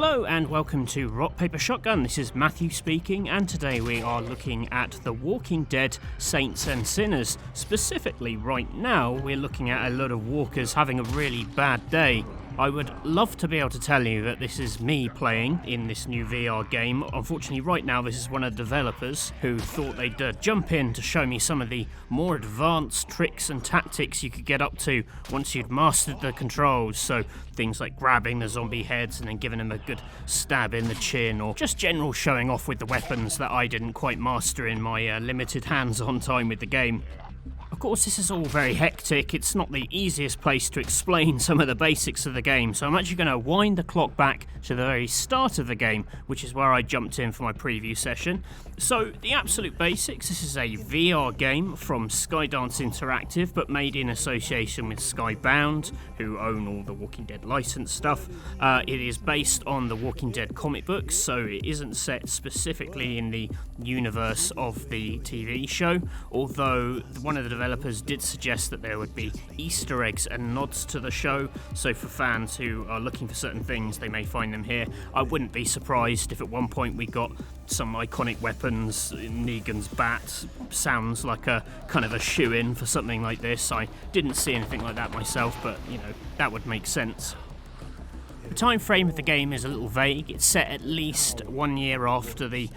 Hello and welcome to Rock Paper Shotgun. This is Matthew speaking, and today we are looking at The Walking Dead Saints and Sinners. Specifically, right now, we're looking at a lot of walkers having a really bad day. I would love to be able to tell you that this is me playing in this new VR game. Unfortunately, right now, this is one of the developers who thought they'd jump in to show me some of the more advanced tricks and tactics you could get up to once you'd mastered the controls. So things like grabbing the zombie heads and then giving them a good stab in the chin, or just general showing off with the weapons that I didn't quite master in my limited hands-on time with the game. Of course, this is all very hectic. It's not the easiest place to explain some of the basics of the game, so I'm actually going to wind the clock back to the very start of the game, which is where I jumped in for my preview session. So, the absolute basics: this is a VR game from Skydance Interactive, but made in association with Skybound, who own all the Walking Dead licensed stuff. It is based on the Walking Dead comic books, so it isn't set specifically in the universe of the TV show, although one of the developers did suggest that there would be Easter eggs and nods to the show, so for fans who are looking for certain things, they may find them here. I wouldn't be surprised if at one point we got some iconic weapons. Negan's bat sounds like a kind of a shoe-in for something like this. I didn't see anything like that myself, but you know, that would make sense. The time frame of the game is a little vague. It's set at least 1 year after the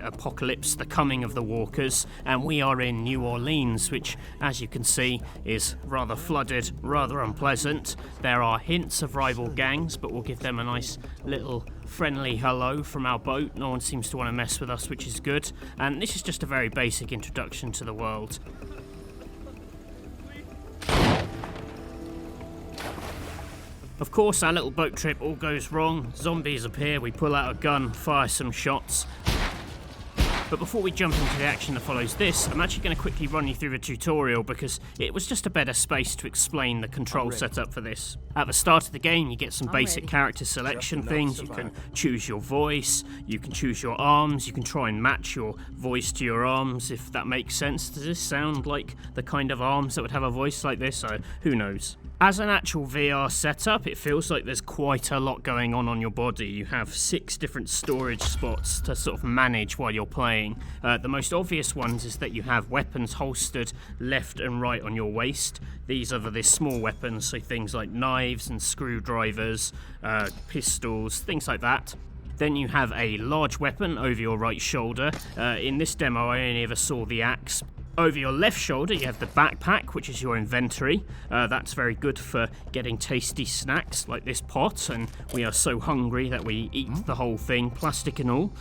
apocalypse, the coming of the walkers, and we are in New Orleans, which, as you can see, is rather flooded, rather unpleasant. There are hints of rival gangs, but we'll give them a nice little friendly hello from our boat. No one seems to want to mess with us, which is good, and this is just a very basic introduction to the world. Of course, our little boat trip all goes wrong. Zombies appear, we pull out a gun, fire some shots. But before we jump into the action that follows this, I'm actually going to quickly run you through the tutorial because it was just a better space to explain the control setup for this. At the start of the game, you get some basic character selection things. You can choose your voice, you can choose your arms, you can try and match your voice to your arms, if that makes sense. Does this sound like the kind of arms that would have a voice like this? Who knows? As an actual VR setup, it feels like there's quite a lot going on your body. You have 6 different storage spots to sort of manage while you're playing. The most obvious ones is that you have weapons holstered left and right on your waist. These are the small weapons, so things like knives and screwdrivers, pistols, things like that. Then you have a large weapon over your right shoulder. In this demo, I only ever saw the axe. Over your left shoulder, you have the backpack, which is your inventory. That's very good for getting tasty snacks like this pot, and we are so hungry that we eat the whole thing, plastic and all.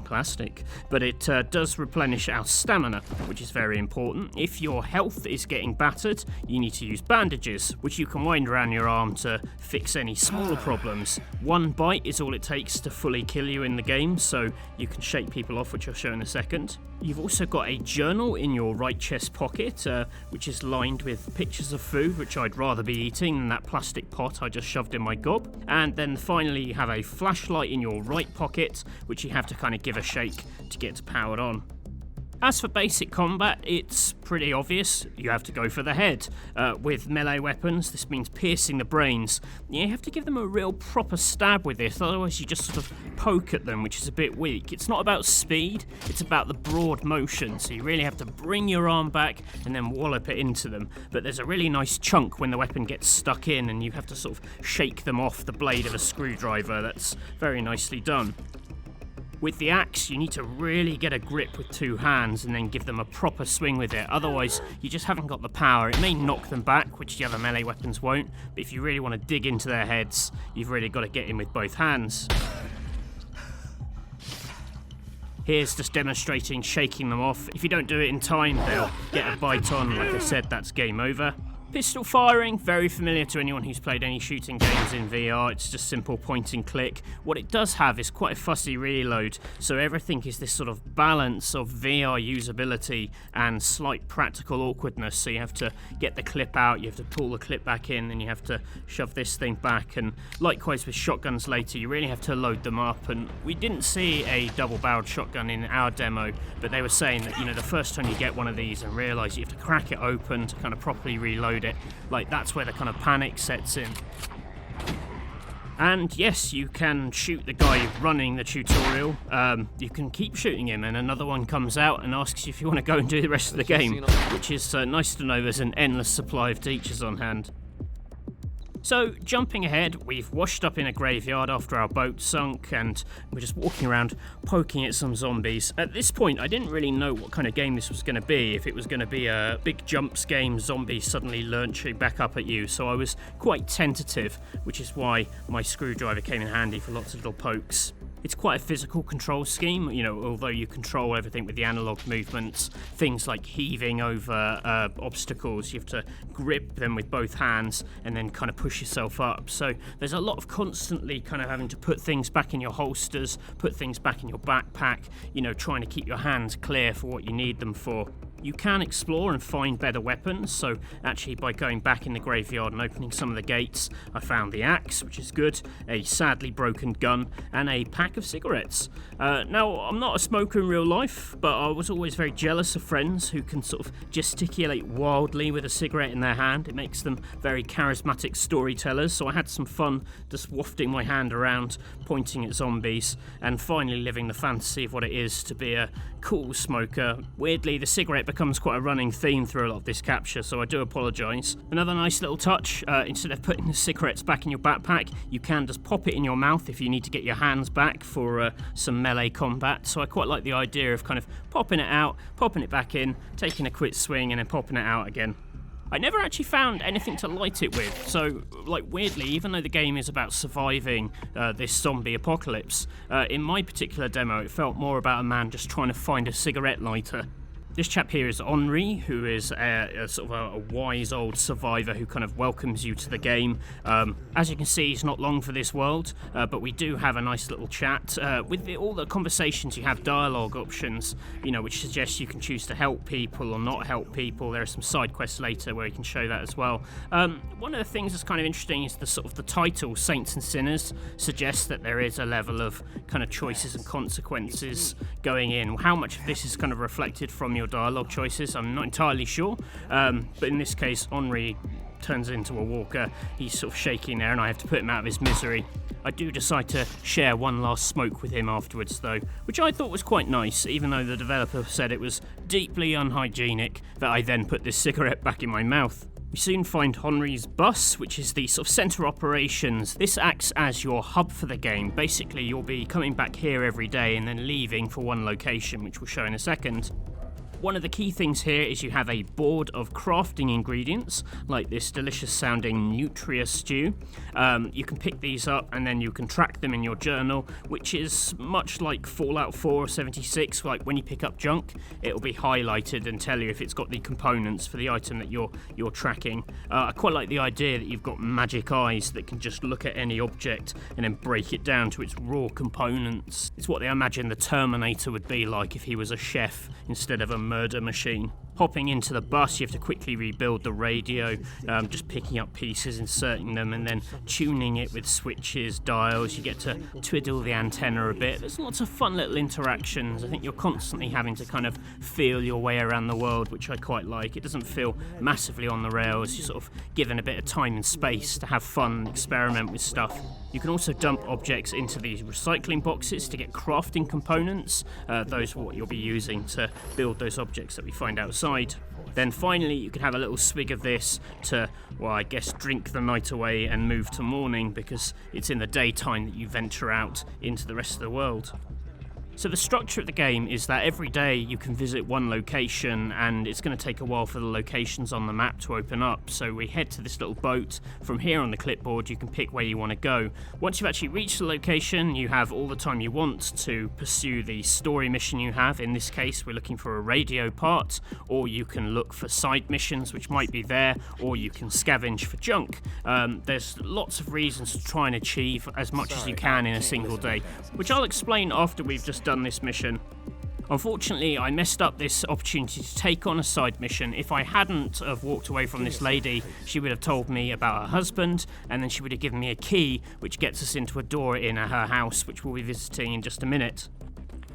Plastic. But it does replenish our stamina, which is very important. If your health is getting battered, you need to use bandages, which you can wind around your arm to fix any smaller problems. 1 bite is all it takes to fully kill you in the game, so you can shake people off, which I'll show in a second. You've also got a journal in your right chest pocket, which is lined with pictures of food, which I'd rather be eating than that plastic pot I just shoved in my gob. And then finally you have a flashlight in your right pocket, which you have to kind of give a shake to get powered on. As for basic combat, it's pretty obvious. You have to go for the head. With melee weapons, this means piercing the brains. You have to give them a real proper stab with this, otherwise you just sort of poke at them, which is a bit weak. It's not about speed, it's about the broad motion, so you really have to bring your arm back and then wallop it into them. But there's a really nice chunk when the weapon gets stuck in, and you have to sort of shake them off the blade of a screwdriver. That's very nicely done. With the axe, you need to really get a grip with 2 hands and then give them a proper swing with it. Otherwise, you just haven't got the power. It may knock them back, which the other melee weapons won't, but if you really want to dig into their heads, you've really got to get in with both hands. Here's just demonstrating shaking them off. If you don't do it in time, they'll get a bite on. Like I said, that's game over. Pistol firing, very familiar to anyone who's played any shooting games in VR. It's just simple point and click. What it does have is quite a fussy reload, so everything is this sort of balance of VR usability and slight practical awkwardness. So you have to get the clip out, you have to pull the clip back in, and you have to shove this thing back. And likewise with shotguns later, you really have to load them up. And we didn't see a double-barreled shotgun in our demo, but they were saying that, you know, the first time you get one of these and realise you have to crack it open to kind of properly reload it, like that's where the kind of panic sets in. And yes, you can shoot the guy running the tutorial. You can keep shooting him, and another one comes out and asks you if you want to go and do the rest of the game, which is nice to know there's an endless supply of teachers on hand. So, jumping ahead, we've washed up in a graveyard after our boat sunk, and we're just walking around poking at some zombies. At this point, I didn't really know what kind of game this was going to be, if it was going to be a big jumps game, zombies suddenly launching back up at you, so I was quite tentative, which is why my screwdriver came in handy for lots of little pokes. It's quite a physical control scheme, you know, although you control everything with the analog movements, things like heaving over obstacles, you have to grip them with both hands and then kind of push yourself up. So there's a lot of constantly kind of having to put things back in your holsters, put things back in your backpack, you know, trying to keep your hands clear for what you need them for. You can explore and find better weapons, so actually by going back in the graveyard and opening some of the gates, I found the axe, which is good, a sadly broken gun, and a pack of cigarettes. Now, I'm not a smoker in real life, but I was always very jealous of friends who can sort of gesticulate wildly with a cigarette in their hand. It makes them very charismatic storytellers, so I had some fun just wafting my hand around, pointing at zombies, and finally living the fantasy of what it is to be a cool smoker. Weirdly, the cigarette becomes quite a running theme through a lot of this capture, so I do apologise. Another nice little touch, instead of putting the cigarettes back in your backpack, you can just pop it in your mouth if you need to get your hands back for some melee combat, so I quite like the idea of kind of popping it out, popping it back in, taking a quick swing and then popping it out again. I never actually found anything to light it with, so, like, weirdly, even though the game is about surviving this zombie apocalypse, in my particular demo it felt more about a man just trying to find a cigarette lighter. This chap here is Henri, who is a sort of a wise old survivor who kind of welcomes you to the game. As you can see, he's not long for this world, but we do have a nice little chat. With all the conversations, you have dialogue options, you know, which suggests you can choose to help people or not help people. There are some side quests later where you can show that as well. One of the things that's kind of interesting is the title, Saints and Sinners, suggests that there is a level of kind of choices and consequences going in. How much of this is kind of reflected from your dialogue choices, I'm not entirely sure, but in this case Henri turns into a walker. He's sort of shaking there and I have to put him out of his misery. I do decide to share one last smoke with him afterwards though, which I thought was quite nice, even though the developer said it was deeply unhygienic that I then put this cigarette back in my mouth. We soon find Henri's bus, which is the sort of centre operations. This acts as your hub for the game. Basically, you'll be coming back here every day and then leaving for one location, which we'll show in a second. One of the key things here is you have a board of crafting ingredients, like this delicious sounding nutria stew. You can pick these up and then you can track them in your journal, which is much like Fallout 4 or 76, like when you pick up junk, it'll be highlighted and tell you if it's got the components for the item that you're tracking. I quite like the idea that you've got magic eyes that can just look at any object and then break it down to its raw components. It's what I imagine the Terminator would be like if he was a chef instead of a murder machine. Hopping into the bus, you have to quickly rebuild the radio, just picking up pieces, inserting them, and then tuning it with switches, dials. You get to twiddle the antenna a bit. There's lots of fun little interactions. I think you're constantly having to kind of feel your way around the world, which I quite like. It doesn't feel massively on the rails. You're sort of given a bit of time and space to have fun and experiment with stuff. You can also dump objects into these recycling boxes to get crafting components. Those are what you'll be using to build those objects that we find outside. Then finally you can have a little swig of this to, well, I guess drink the night away and move to morning, because it's in the daytime that you venture out into the rest of the world. So the structure of the game is that every day you can visit one location, and it's going to take a while for the locations on the map to open up. So we head to this little boat. From here on the clipboard you can pick where you want to go. Once you've actually reached the location, you have all the time you want to pursue the story mission you have. In this case we're looking for a radio part, or you can look for side missions which might be there, or you can scavenge for junk. There's lots of reasons to try and achieve as much as you can in a single day, which I'll explain after we've just done this mission. Unfortunately, I messed up this opportunity to take on a side mission. If I hadn't have walked away from this lady, she would have told me about her husband, and then she would have given me a key which gets us into a door in her house, which we'll be visiting in just a minute.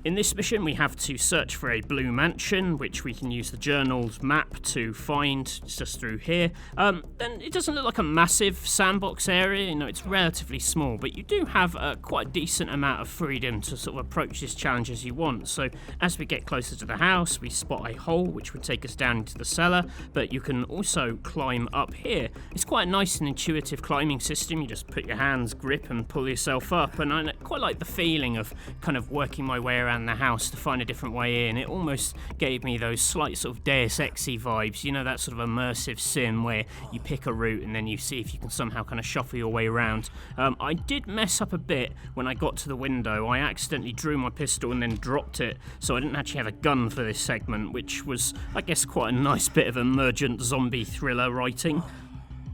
In this mission, we have to search for a blue mansion, which we can use the journal's map to find. It's just through here. Then it doesn't look like a massive sandbox area. You know, it's relatively small, but you do have quite a decent amount of freedom to sort of approach this challenge as you want. So as we get closer to the house, we spot a hole which would take us down into the cellar, but you can also climb up here. It's quite a nice and intuitive climbing system. You just put your hands, grip, and pull yourself up, and I quite like the feeling of kind of working my way around the house to find a different way in. It almost gave me those slight sort of Deus Ex-y vibes, you know, that sort of immersive sim where you pick a route and then you see if you can somehow kind of shuffle your way around. I did mess up a bit when I got to the window. I accidentally drew my pistol and then dropped it, so I didn't actually have a gun for this segment, which was, I guess, quite a nice bit of emergent zombie thriller writing.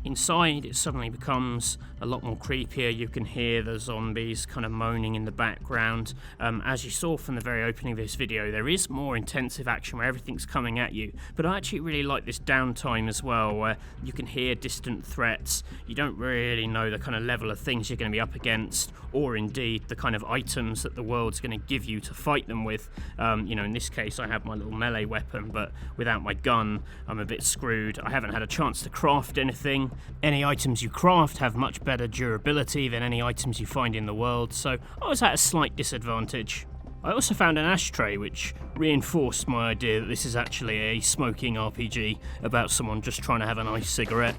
Inside, it suddenly becomes a lot more creepier. You can hear the zombies kind of moaning in the background. As you saw from the very opening of this video, there is more intensive action where everything's coming at you, but I actually really like this downtime as well, where you can hear distant threats. You don't really know the kind of level of things you're going to be up against, or indeed the kind of items that the world's going to give you to fight them with. You know, in this case I have my little melee weapon, but without my gun I'm a bit screwed. I haven't had a chance to craft anything. Any items you craft have much better durability than any items you find in the world, so I was at a slight disadvantage. I also found an ashtray, which reinforced my idea that this is actually a smoking RPG about someone just trying to have a nice cigarette.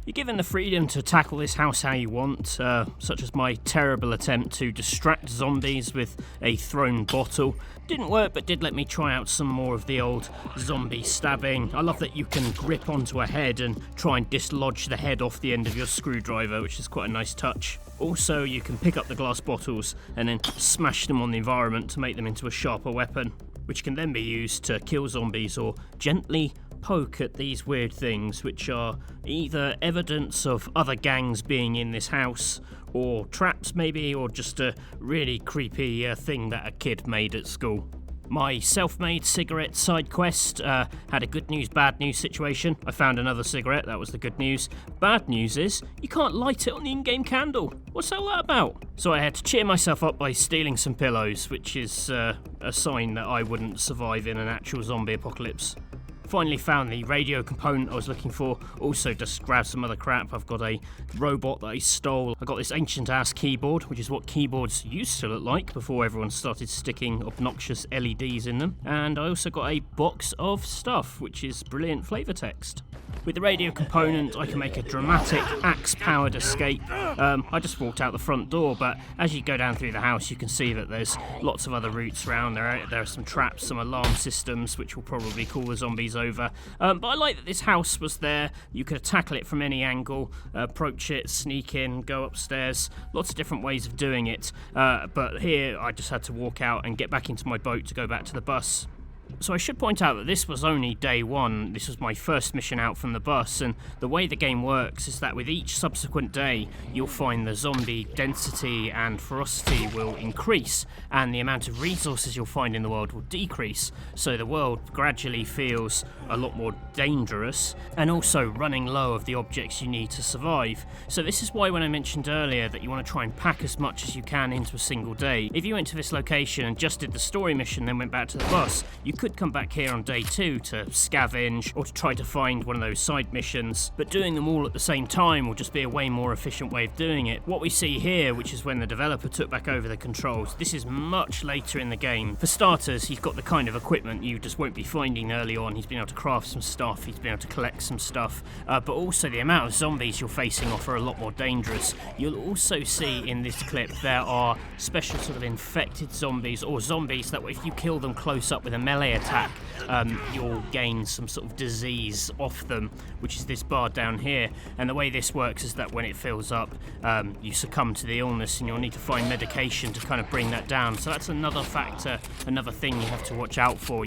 You're given the freedom to tackle this house how you want, such as my terrible attempt to distract zombies with a thrown bottle. Didn't work, but did let me try out some more of the old zombie stabbing. I love that you can grip onto a head and try and dislodge the head off the end of your screwdriver, which is quite a nice touch. Also, you can pick up the glass bottles and then smash them on the environment to make them into a sharper weapon, which can then be used to kill zombies or gently poke at these weird things, which are either evidence of other gangs being in this house, or traps maybe, or just a really creepy thing that a kid made at school. My self-made cigarette side quest had a good news, bad news situation. I found another cigarette, that was the good news. Bad news is, you can't light it on the in-game candle. What's all that about? So I had to cheer myself up by stealing some pillows, which is a sign that I wouldn't survive in an actual zombie apocalypse. Finally found the radio component I was looking for. Also just grabbed some other crap. I've got a robot that I stole. I got this ancient ass keyboard, which is what keyboards used to look like before everyone started sticking obnoxious LEDs in them. And I also got a box of stuff, which is brilliant flavor text. With the radio component, I can make a dramatic axe-powered escape. I just walked out the front door, but as you go down through the house, you can see that there's lots of other routes around. There are some traps, some alarm systems, which will probably call the zombies over. But I like that this house was there. You could tackle it from any angle, approach it, sneak in, go upstairs. Lots of different ways of doing it. But here, I just had to walk out and get back into my boat to go back to the bus. So I should point out that this was only day one. This was my first mission out from the bus, and the way the game works is that with each subsequent day you'll find the zombie density and ferocity will increase, and the amount of resources you'll find in the world will decrease, so the world gradually feels a lot more dangerous and also running low of the objects you need to survive. So this is why when I mentioned earlier that you want to try and pack as much as you can into a single day, if you went to this location and just did the story mission then went back to the bus, you could come back here on day 2 to scavenge or to try to find one of those side missions, but doing them all at the same time will just be a way more efficient way of doing it. What we see here, which is when the developer took back over the controls, this is much later in the game. For starters, he's got the kind of equipment you just won't be finding early on. He's been able to craft some stuff, he's been able to collect some stuff, but also the amount of zombies you're facing off are a lot more dangerous. You'll also see in this clip there are special sort of infected zombies, or zombies that if you kill them close up with a melee attack, you'll gain some sort of disease off them, which is this bar down here. And the way this works is that when it fills up, you succumb to the illness and you'll need to find medication to kind of bring that down. So that's another factor, another thing you have to watch out for.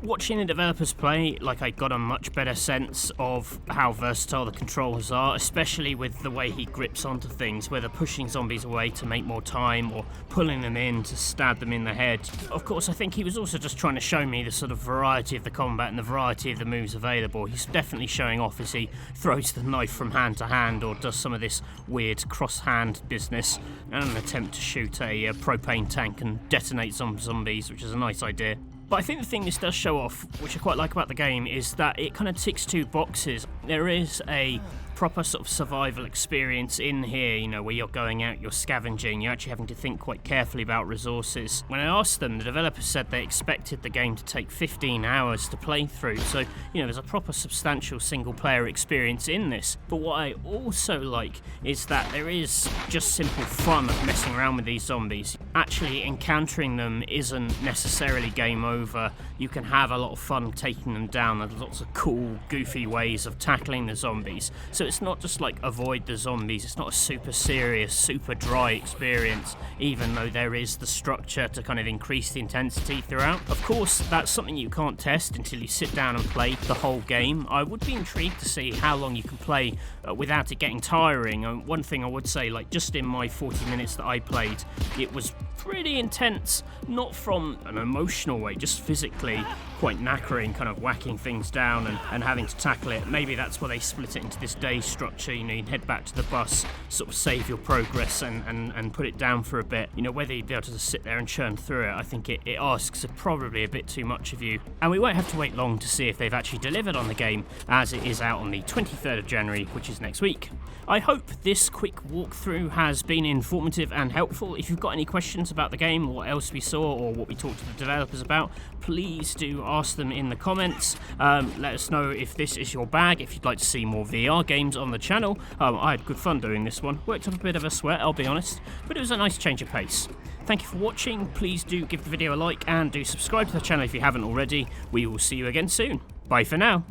Watching the developers play, like, I got a much better sense of how versatile the controls are, especially with the way he grips onto things, whether pushing zombies away to make more time or pulling them in to stab them in the head. Of course, I think he was also just trying to show me the sort of variety of the combat and the variety of the moves available. He's definitely showing off as he throws the knife from hand to hand or does some of this weird cross-hand business and an attempt to shoot a propane tank and detonate some zombies, which is a nice idea. But I think the thing this does show off, which I quite like about the game, is that it kind of ticks two boxes. There is a proper sort of survival experience in here, you know, where you're going out, you're scavenging, you're actually having to think quite carefully about resources. When I asked them, the developers said they expected the game to take 15 hours to play through, so, you know, there's a proper substantial single player experience in this. But what I also like is that there is just simple fun of messing around with these zombies. Actually encountering them isn't necessarily game over. You can have a lot of fun taking them down. There's lots of cool, goofy ways of tackling the zombies. So it's not just like avoid the zombies, it's not a super serious, super dry experience, even though there is the structure to kind of increase the intensity throughout. Of course, that's something you can't test until you sit down and play the whole game. I would be intrigued to see how long you can play without it getting tiring. One thing I would say, like just in my 40 minutes that I played, it was pretty intense, not from an emotional way, just physically quite knackering, kind of whacking things down and having to tackle it. Maybe that's why they split it into this day structure. You know, you head back to the bus, sort of save your progress and put it down for a bit. You know, whether you'd be able to just sit there and churn through it, I think it asks probably a bit too much of you. And we won't have to wait long to see if they've actually delivered on the game, as it is out on the 23rd of January, which is next week. I hope this quick walkthrough has been informative and helpful. If you've got any questions about the game, or what else we saw, or what we talked to the developers about, please do ask them in the comments. Let us know if this is your bag, if you'd like to see more VR games on the channel. I had good fun doing this one. Worked up a bit of a sweat, I'll be honest, but it was a nice change of pace. Thank you for watching. Please do give the video a like and do subscribe to the channel if you haven't already. We will see you again soon. Bye for now.